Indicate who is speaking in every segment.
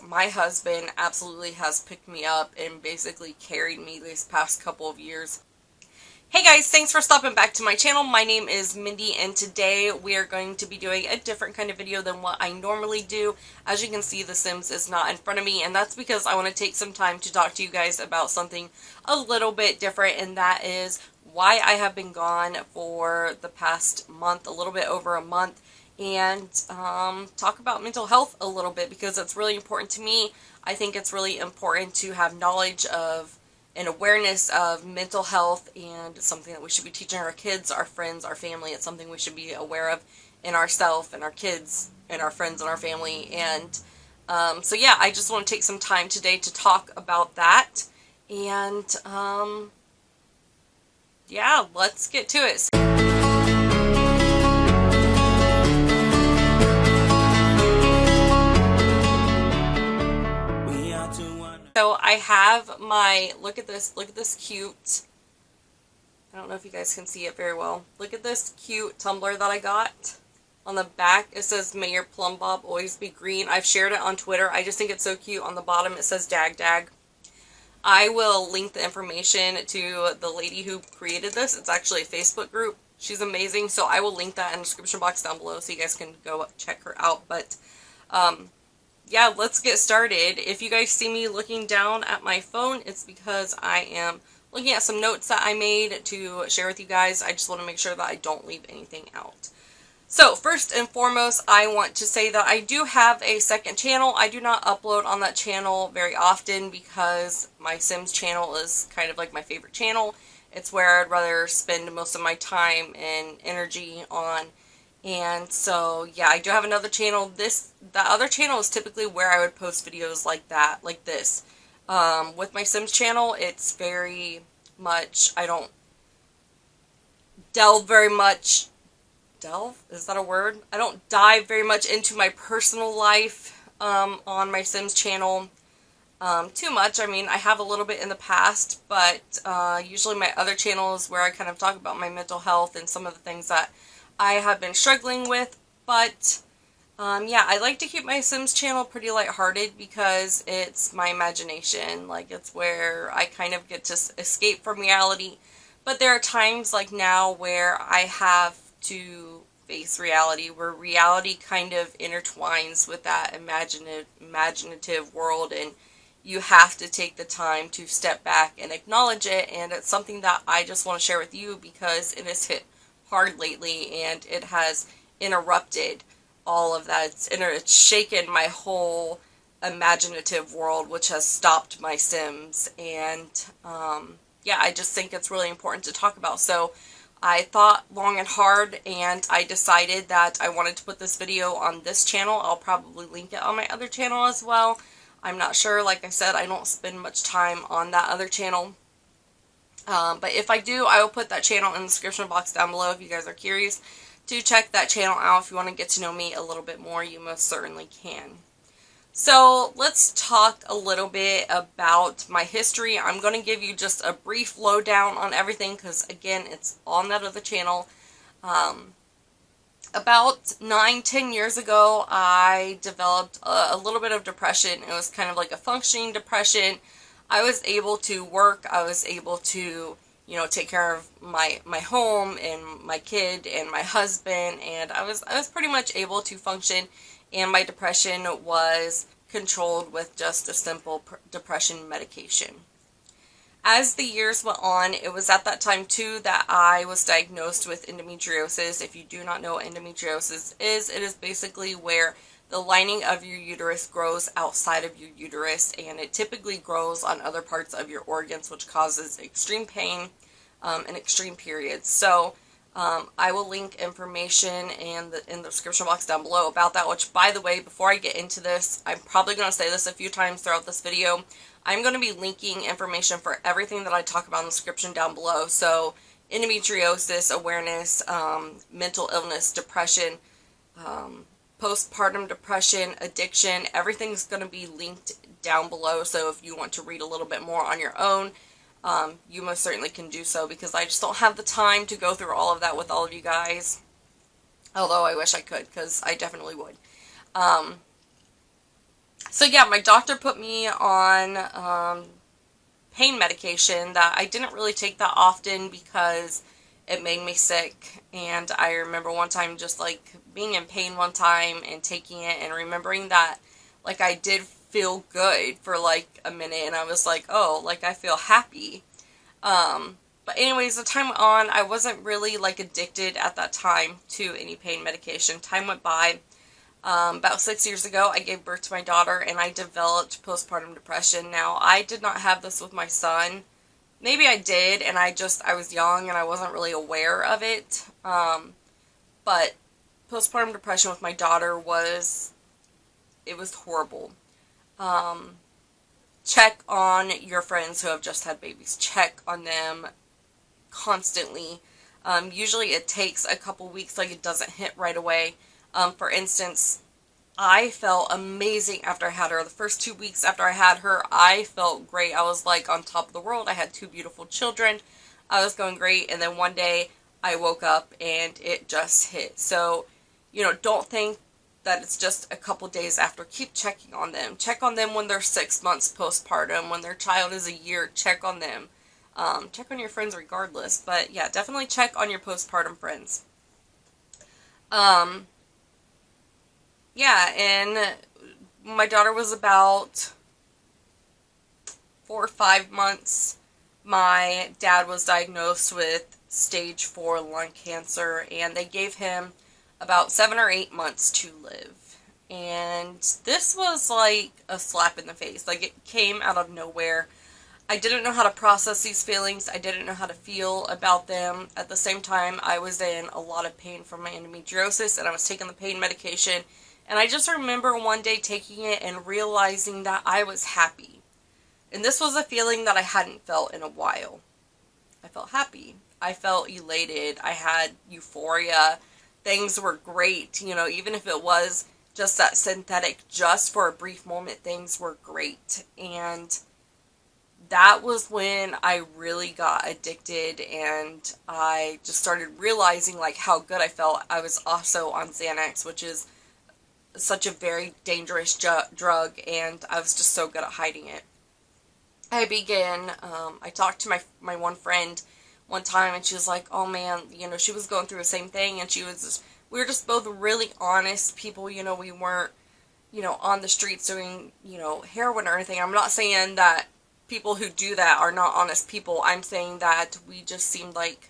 Speaker 1: My husband absolutely has picked me up and basically carried me these past couple of years. Hey guys, thanks for stopping back to my channel. My name is Mindy and today we are going to be doing a different kind of video than what I normally do. As you can see, The Sims is not in front of me, and that's because I want to take some time to talk to you guys about something a little bit different, and that is why I have been gone for the past month, a little bit over a month, and talk about mental health a little bit because it's really important to me. I think it's really important to have knowledge of and awareness of mental health, and it's something that we should be teaching our kids, our friends, our family. It's something we should be aware of in ourselves and our kids and our friends and our family. And so yeah, I just want to take some time today to talk about that. And yeah, let's get to it. So I have my, look at this cute, I don't know if you guys can see it very well. Look at this cute tumbler that I got. On the back it says, "May your plum bob always be green." I've shared it on Twitter. I just think it's so cute. On the bottom it says "Dag Dag." I will link the information to the lady who created this. It's actually a Facebook group. She's amazing, so I will link that in the description box down below so you guys can go check her out. But yeah, let's get started. If you guys see me looking down at my phone, it's because I am looking at some notes that I made to share with you guys. I just want to make sure that I don't leave anything out. So first and foremost, I want to say that I do have a second channel. I do not upload on that channel very often because my Sims channel is kind of like my favorite channel. It's where I'd rather spend most of my time and energy on. And so, yeah, I do have another channel. The other channel is typically where I would post videos like that, like this. With my Sims channel, it's very much, I don't delve very much, delve? Is that a word? I don't dive very much into my personal life, on my Sims channel, too much. I mean, I have a little bit in the past, but, usually my other channel is where I kind of talk about my mental health and some of the things that I have been struggling with. But yeah, I like to keep my Sims channel pretty lighthearted because it's my imagination. Like, it's where I kind of get to escape from reality. But there are times like now where I have to face reality, where reality kind of intertwines with that imaginative world, and you have to take the time to step back and acknowledge it. And it's something that I just want to share with you because it has hit hard lately, and it has interrupted all of that. It's shaken my whole imaginative world, which has stopped my Sims. And yeah, I just think it's really important to talk about. So I thought long and hard, and I decided that I wanted to put this video on this channel. I'll probably link it on my other channel as well. I'm not sure. Like I said, I don't spend much time on that other channel. But if I do, I will put that channel in the description box down below if you guys are curious to check that channel out. If you want to get to know me a little bit more, you most certainly can. So let's talk a little bit about my history. I'm going to give you just a brief lowdown on everything because, again, it's on that other channel. About 9-10 years ago, I developed a little bit of depression. It was kind of like a functioning depression. I was able to work. I was able to, you know, take care of my home and my kid and my husband, and I was pretty much able to function, and my depression was controlled with just a simple depression medication. As the years went on, it was at that time too that I was diagnosed with endometriosis. If you do not know what endometriosis is, it is basically where the lining of your uterus grows outside of your uterus, and it typically grows on other parts of your organs, which causes extreme pain and extreme periods. So I will link information in the description box down below about that, which, by the way, before I get into this, I'm probably going to say this a few times throughout this video. I'm going to be linking information for everything that I talk about in the description down below. So endometriosis, awareness, mental illness, depression, postpartum depression, addiction, everything's going to be linked down below. So if you want to read a little bit more on your own, you most certainly can do so, because I just don't have the time to go through all of that with all of you guys. Although I wish I could, because I definitely would. So yeah, my doctor put me on pain medication that I didn't really take that often because it made me sick. And I remember one time just like being in pain one time and taking it and remembering that like I did feel good for like a minute, and I was like, oh, like I feel happy. But anyways, the time went on. I wasn't really like addicted at that time to any pain medication. Time went by. About 6 years ago, I gave birth to my daughter, and I developed postpartum depression. Now, I did not have this with my son. Maybe I did, and I was young, and I wasn't really aware of it. But postpartum depression with my daughter it was horrible. Um, Check on your friends who have just had babies. Check on them constantly. Usually it takes a couple weeks, like it doesn't hit right away. For instance, I felt amazing after I had her. The first 2 weeks after I had her, I felt great. I was like on top of the world. I had two beautiful children. I was going great. And then one day I woke up and it just hit. So, don't think that it's just a couple days after. Keep checking on them. Check on them when they're 6 months postpartum. When their child is a year, check on them. Check on your friends regardless. But yeah, definitely check on your postpartum friends. Yeah, and my daughter was about 4 or 5 months. My dad was diagnosed with stage 4 lung cancer, and they gave him about 7 or 8 months to live. And this was like a slap in the face. Like, it came out of nowhere. I didn't know how to process these feelings. I didn't know how to feel about them. At the same time, I was in a lot of pain from my endometriosis, and I was taking the pain medication. And I just remember one day taking it and realizing that I was happy. And this was a feeling that I hadn't felt in a while. I felt happy. I felt elated. I had euphoria. Things were great. Even if it was just that synthetic, just for a brief moment, things were great. And that was when I really got addicted, and I just started realizing like how good I felt. I was also on Xanax, which is such a very dangerous drug, and I was just so good at hiding it. I talked to my one friend one time, and she was like, oh man, she was going through the same thing, and we were just both really honest people. We weren't, on the streets doing, heroin or anything. I'm not saying that people who do that are not honest people. I'm saying that we just seemed like,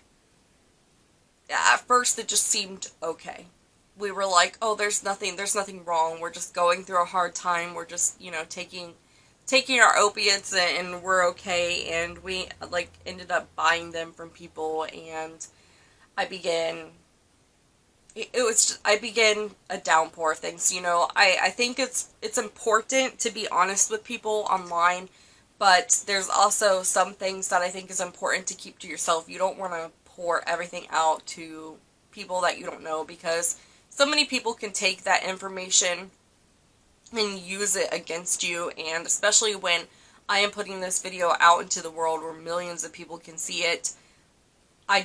Speaker 1: at first it just seemed okay. We were like, oh, there's nothing wrong. We're just going through a hard time. We're just, taking our opiates, and we're okay. And we like ended up buying them from people, and I began a downpour of things. I think it's important to be honest with people online, but there's also some things that I think is important to keep to yourself. You don't want to pour everything out to people that you don't know, because so many people can take that information and use it against you. And especially when I am putting this video out into the world where millions of people can see it, I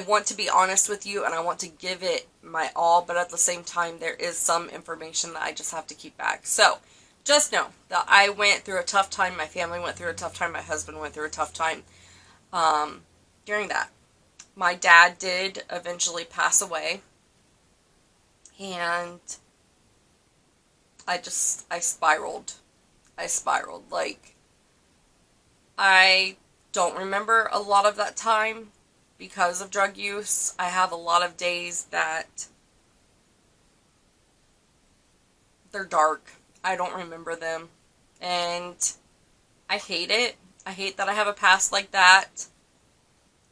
Speaker 1: want to be honest with you, and I want to give it my all, but at the same time, there is some information that I just have to keep back. So, just know that I went through a tough time, my family went through a tough time, my husband went through a tough time during that. My dad did eventually pass away, and I spiraled. Like, I don't remember a lot of that time because of drug use. I have a lot of days that they're dark. I don't remember them. And I hate it. I hate that I have a past like that.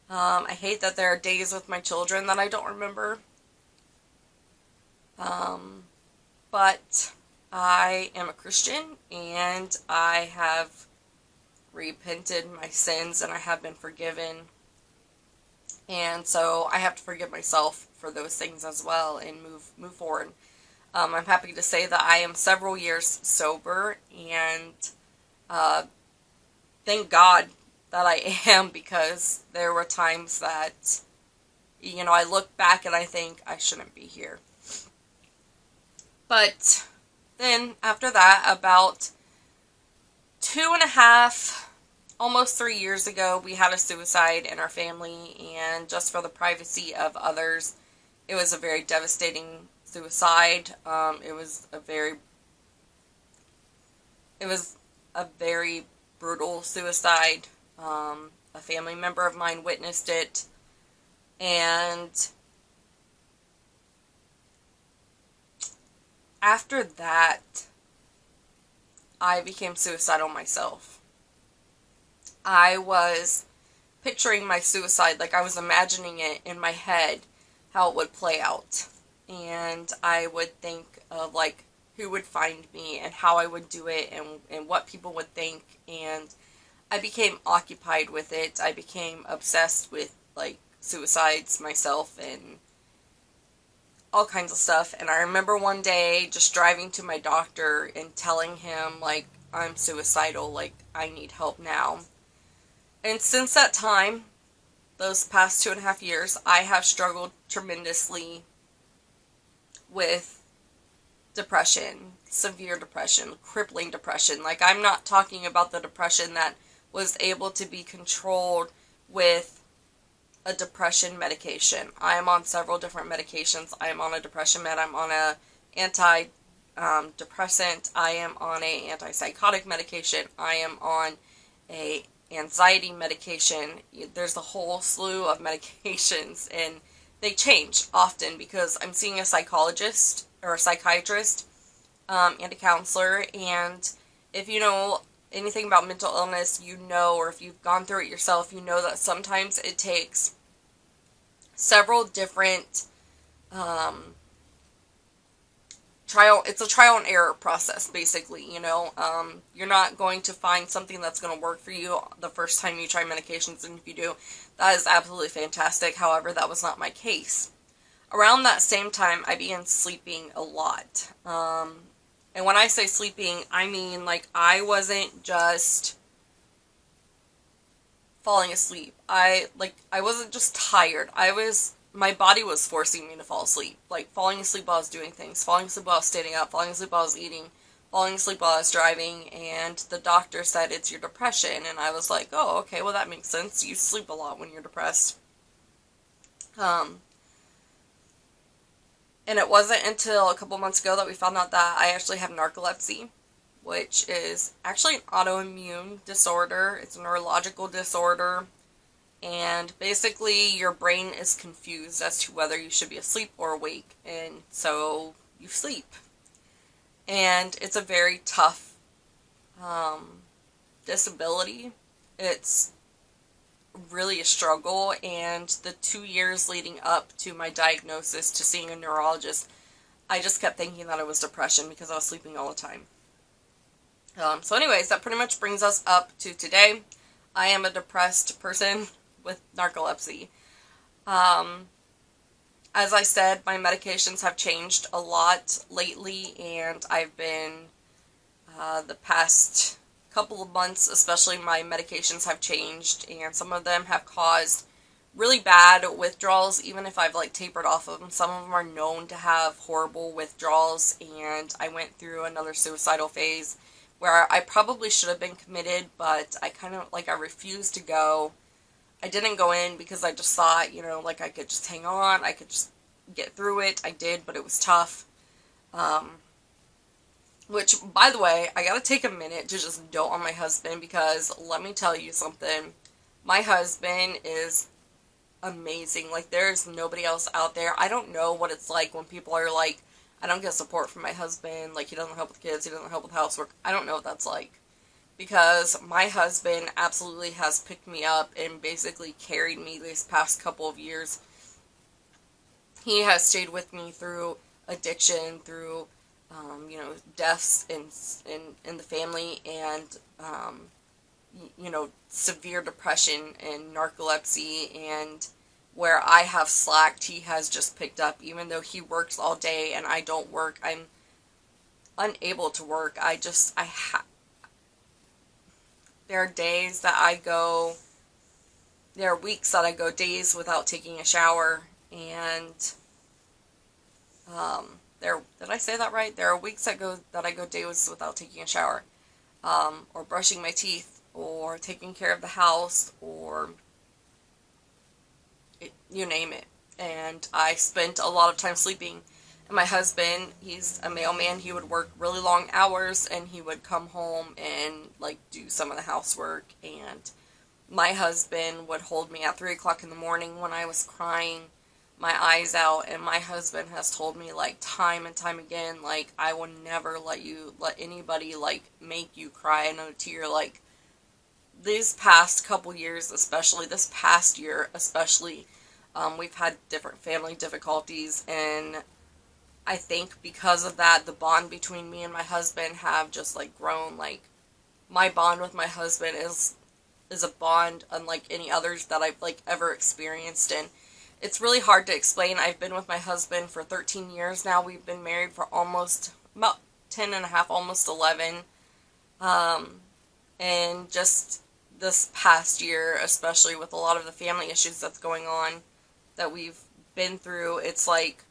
Speaker 1: I hate that there are days with my children that I don't remember. But I am a Christian, and I have repented my sins, and I have been forgiven. And so I have to forgive myself for those things as well and move forward. I'm happy to say that I am several years sober, and thank God that I am, because there were times that, I look back and I think I shouldn't be here. But Then, after that, about 2.5, almost 3 years ago, we had a suicide in our family, and just for the privacy of others, it was a very devastating suicide. It was a very brutal suicide. A family member of mine witnessed it, and after that, I became suicidal myself. I was picturing my suicide, like I was imagining it in my head, how it would play out. And I would think of like who would find me and how I would do it and what people would think. And I became occupied with it. I became obsessed with like suicides myself and all kinds of stuff. And I remember one day just driving to my doctor and telling him like, I'm suicidal, like I need help now. And since that time, those past 2.5 years, I have struggled tremendously with depression, severe depression, crippling depression. Like, I'm not talking about the depression that was able to be controlled with a depression medication. I am on several different medications. I am on a depression med. I'm on a antidepressant. I am on a antipsychotic medication. I am on a anxiety medication. There's a whole slew of medications, and they change often because I'm seeing a psychologist or a psychiatrist and a counselor. And if you know anything about mental illness, you know, or if you've gone through it yourself, you know that sometimes it takes several different it's a trial and error process, basically, you know. You're not going to find something that's going to work for you the first time you try medications, and if you do, that is absolutely fantastic. However, that was not my case. Around that same time, I began sleeping a lot. And when I say sleeping, I mean, like, I wasn't just falling asleep. I wasn't just tired. My body was forcing me to fall asleep. Like, falling asleep while I was doing things, falling asleep while I was standing up, falling asleep while I was eating, falling asleep while I was driving, and the doctor said, it's your depression. And I was like, oh, okay, well, that makes sense. You sleep a lot when you're depressed. And it wasn't until a couple months ago that we found out that I actually have narcolepsy, which is actually an autoimmune disorder. It's a neurological disorder. And basically, your brain is confused as to whether you should be asleep or awake, and so you sleep. And it's a very tough disability. It's really a struggle, and the 2 years leading up to my diagnosis to seeing a neurologist, I just kept thinking that it was depression because I was sleeping all the time. So anyways, that pretty much brings us up to today. I am a depressed person with narcolepsy. As I said, my medications have changed a lot lately, and I've been, the past couple of months especially, my medications have changed, and some of them have caused really bad withdrawals, even if I've, like, tapered off of them. Some of them are known to have horrible withdrawals, and I went through another suicidal phase where I probably should have been committed, but I kind of, like, I refused to go. I didn't go in because I just thought, you know, like, I could just hang on, I could just get through it. I did, but it was tough. Which, by the way, I gotta take a minute to just dote on my husband, because let me tell you something. My husband is amazing. Like, there's nobody else out there. I don't know what it's like when people are like, I don't get support from my husband, like, he doesn't help with kids, he doesn't help with housework. I don't know what that's like. Because my husband absolutely has picked me up and basically carried me these past couple of years. He has stayed with me through addiction, through, you know, deaths in the family, and, you know, severe depression and narcolepsy, and where I have slacked, he has just picked up. Even though he works all day and I don't work, I'm unable to work. There are days that I go, there are weeks that I go days without taking a shower, and Did I say that right? There are weeks that I go days without taking a shower, or brushing my teeth, or taking care of the house, or you name it. And I spent a lot of time sleeping. And my husband, he's a mailman. He would work really long hours, and he would come home and like do some of the housework. And my husband would hold me at 3 o'clock in the morning when I was crying my eyes out. And my husband has told me like time and time again, like, I will never let anybody like make you cry another tear. Like, these past couple years, especially this past year especially, we've had different family difficulties, and I think because of that, the bond between me and my husband have just like grown. Like, my bond with my husband is a bond unlike any others that I've like ever experienced, and it's really hard to explain. I've been with my husband for 13 years now. We've been married for almost about 10 and a half, almost 11. And just this past year, especially with a lot of the family issues that's going on that we've been through, it's like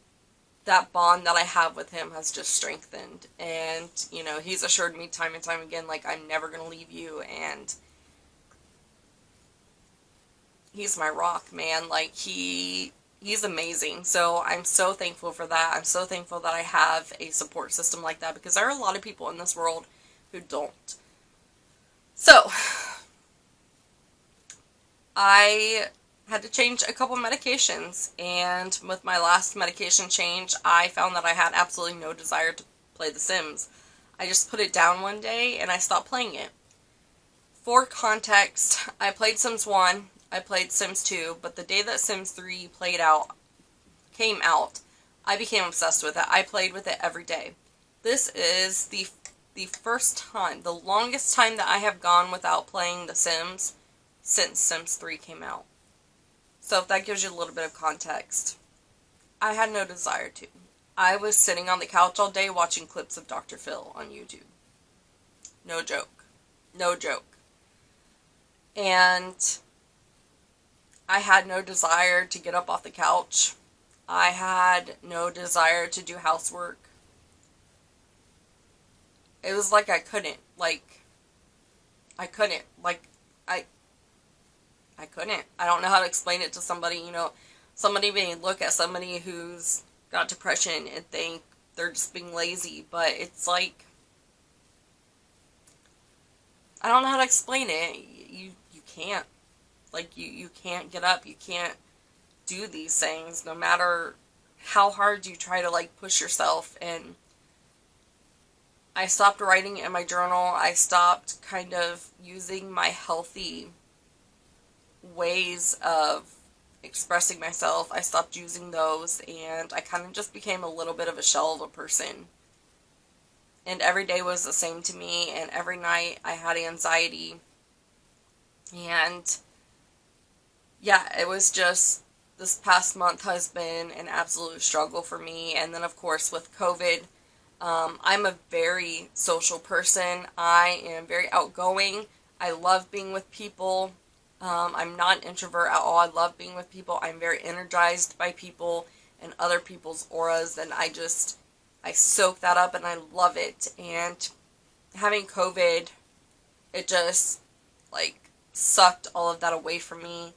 Speaker 1: that bond that I have with him has just strengthened. And, you know, he's assured me time and time again, like, I'm never going to leave you. And he's my rock, man. Like, he's amazing. So I'm so thankful for that. I'm so thankful that I have a support system like that, because there are a lot of people in this world who don't. So, I had to change a couple medications, and with my last medication change, I found that I had absolutely no desire to play The Sims. I just put it down one day, and I stopped playing it. For context, I played Sims 1, I played Sims 2, but the day that Sims 3 came out, I became obsessed with it. I played with it every day. This is the first time, the longest time that I have gone without playing The Sims since Sims 3 came out. So if that gives you a little bit of context, I had no desire to. I was sitting on the couch all day watching clips of Dr. Phil on YouTube. No joke. No joke. And I had no desire to get up off the couch. I had no desire to do housework. It was like I couldn't. I couldn't. I couldn't. I don't know how to explain it to somebody. You know, somebody may look at somebody who's got depression and think they're just being lazy, but it's like, I don't know how to explain it. You can't. Like, you can't get up. You can't do these things no matter how hard you try to, like, push yourself. And I stopped writing in my journal. I stopped kind of using my healthy ways of expressing myself. I stopped using those, and I kind of just became a little bit of a shell of a person. And every day was the same to me, and every night I had anxiety. And yeah, it was just, this past month has been an absolute struggle for me. And then, of course, with COVID, I'm a very social person. I am very outgoing. I love being with people. I'm not an introvert at all. I love being with people. I'm very energized by people and other people's auras, and I soak that up, and I love it. And having COVID, it just, like, sucked all of that away from me.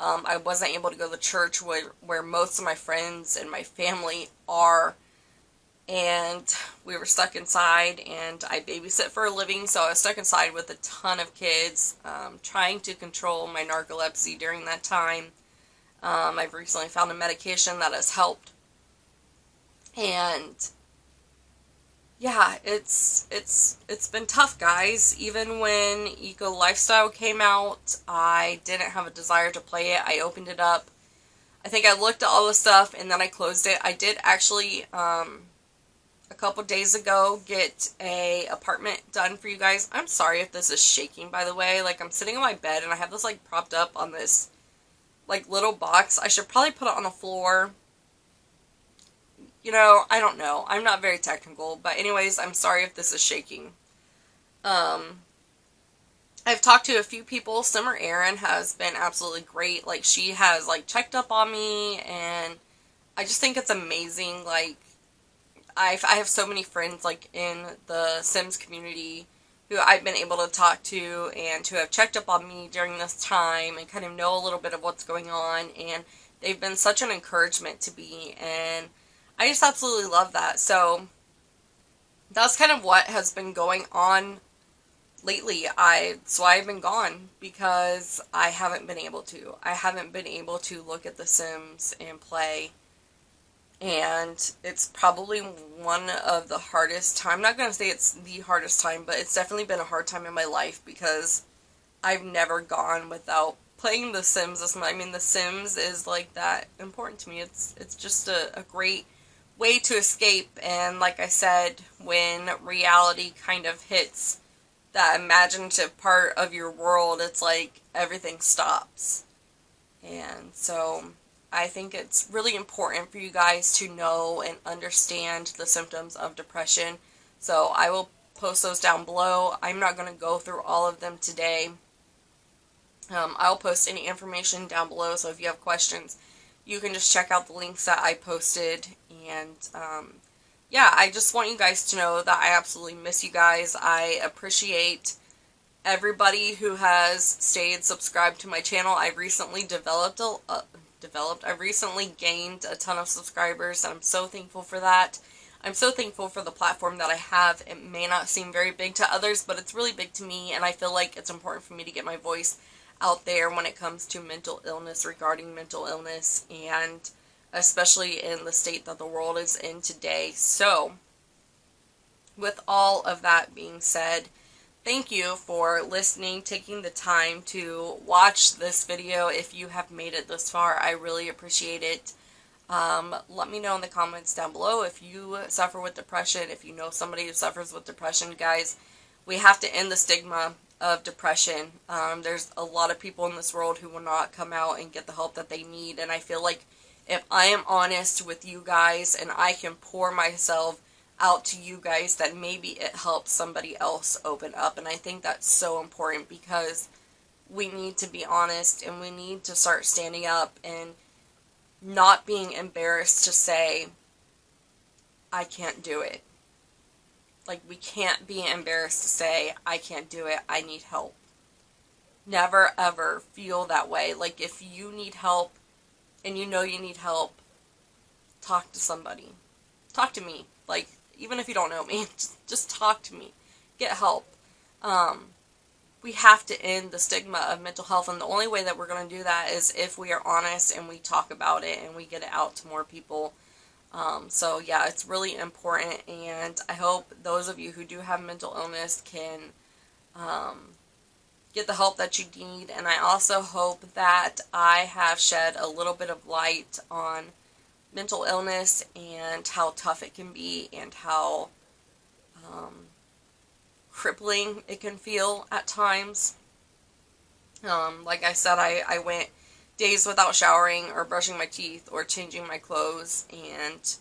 Speaker 1: I wasn't able to go to church where most of my friends and my family are, and we were stuck inside, and I babysit for a living, so I was stuck inside with a ton of kids, trying to control my narcolepsy during that time. I've recently found a medication that has helped, and yeah, it's been tough, guys. Even when Eco Lifestyle came out, I didn't have a desire to play it. I opened it up. I think I looked at all the stuff, and then I closed it. I did actually, a couple days ago, get a apartment done for you guys. I'm sorry if this is shaking, by the way. Like, I'm sitting on my bed, and I have this, like, propped up on this, like, little box. I should probably put it on the floor. You know, I don't know. I'm not very technical. But anyways, I'm sorry if this is shaking. I've talked to a few people. Summer Erin has been absolutely great. Like, she has, like, checked up on me, and I just think it's amazing. Like, I have so many friends like in the Sims community who I've been able to talk to and who have checked up on me during this time and kind of know a little bit of what's going on, and they've been such an encouragement to me, and I just absolutely love that. So that's kind of what has been going on lately. That's why I've been gone, because I haven't been able to. I haven't been able to look at The Sims and play, and it's probably one of the hardest time. I'm not going to say it's the hardest time, but it's definitely been a hard time in my life because I've never gone without playing The Sims as much. I mean, The Sims is like that important to me. It's just a great way to escape, and like I said, when reality kind of hits that imaginative part of your world, it's like everything stops. And so I think it's really important for you guys to know and understand the symptoms of depression. So I will post those down below. I'm not going to go through all of them today. I'll post any information down below, so if you have questions, you can just check out the links that I posted. And yeah, I just want you guys to know that I absolutely miss you guys. I appreciate everybody who has stayed subscribed to my channel. I've recently I've recently gained a ton of subscribers, and I'm so thankful for that. I'm so thankful for the platform that I have. It may not seem very big to others, but it's really big to me, and I feel like it's important for me to get my voice out there when it comes to mental illness, regarding mental illness, and especially in the state that the world is in today. So, with all of that being said, thank you for listening, taking the time to watch this video. If you have made it this far, I really appreciate it. Let me know in the comments down below if you suffer with depression, if you know somebody who suffers with depression. Guys, we have to end the stigma of depression. There's a lot of people in this world who will not come out and get the help that they need, and I feel like if I am honest with you guys and I can pour myself out to you guys, that maybe it helps somebody else open up. And I think that's so important, because we need to be honest, and we need to start standing up and not being embarrassed to say, I can't do it. Like, we can't be embarrassed to say, I can't do it, I need help. Never ever feel that way. Like, if you need help and you know you need help, talk to somebody. Talk to me. Like, even if you don't know me, just talk to me. Get help. We have to end the stigma of mental health, and the only way that we're going to do that is if we are honest and we talk about it and we get it out to more people. So yeah, it's really important, and I hope those of you who do have mental illness can get the help that you need. And I also hope that I have shed a little bit of light on mental illness and how tough it can be, and how crippling it can feel at times. Like I said, I went days without showering or brushing my teeth or changing my clothes, and it's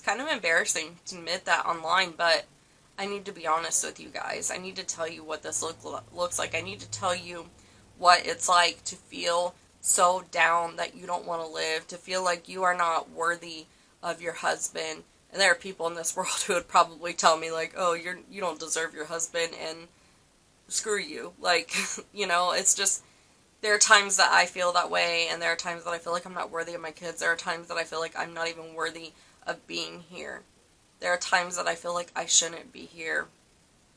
Speaker 1: kind of embarrassing to admit that online, but I need to be honest with you guys. I need to tell you what this looks like. I need to tell you what it's like to feel so down that you don't want to live, to feel like you are not worthy of your husband. And there are people in this world who would probably tell me, like, oh, you don't deserve your husband, and screw you. Like, you know, it's just, there are times that I feel that way, and there are times that I feel like I'm not worthy of my kids. There are times that I feel like I'm not even worthy of being here. There are times that I feel like I shouldn't be here.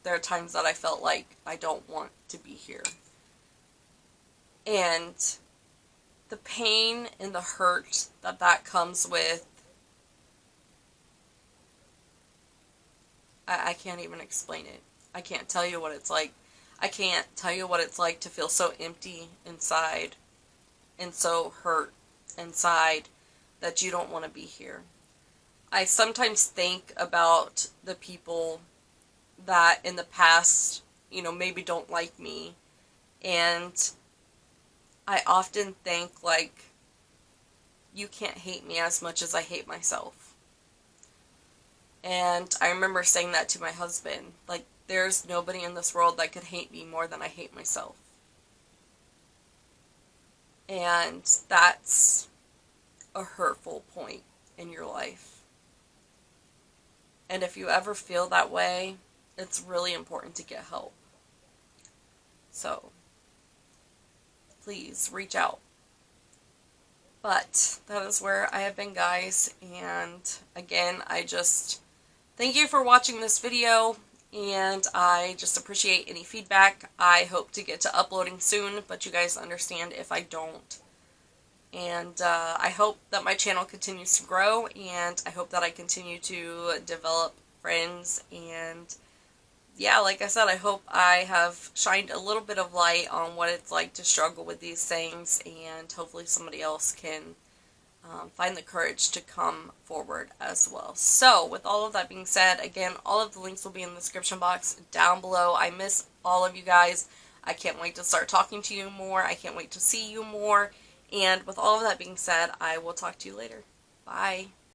Speaker 1: There are times that I felt like I don't want to be here. And the pain and the hurt that comes with, I can't even explain it. I can't tell you what it's like. I can't tell you what it's like to feel so empty inside and so hurt inside that you don't want to be here. I sometimes think about the people that in the past, you know, maybe don't like me, and I often think, like, you can't hate me as much as I hate myself. And I remember saying that to my husband, like, there's nobody in this world that could hate me more than I hate myself. And that's a hurtful point in your life. And if you ever feel that way, it's really important to get help. So, please reach out. But that is where I have been, guys. And again, I just thank you for watching this video. And I just appreciate any feedback. I hope to get to uploading soon, but you guys understand if I don't. And I hope that my channel continues to grow, and I hope that I continue to develop friends. And yeah, like I said, I hope I have shined a little bit of light on what it's like to struggle with these things, and hopefully somebody else can find the courage to come forward as well. So, with all of that being said, again, all of the links will be in the description box down below. I miss all of you guys. I can't wait to start talking to you more. I can't wait to see you more. And with all of that being said, I will talk to you later. Bye.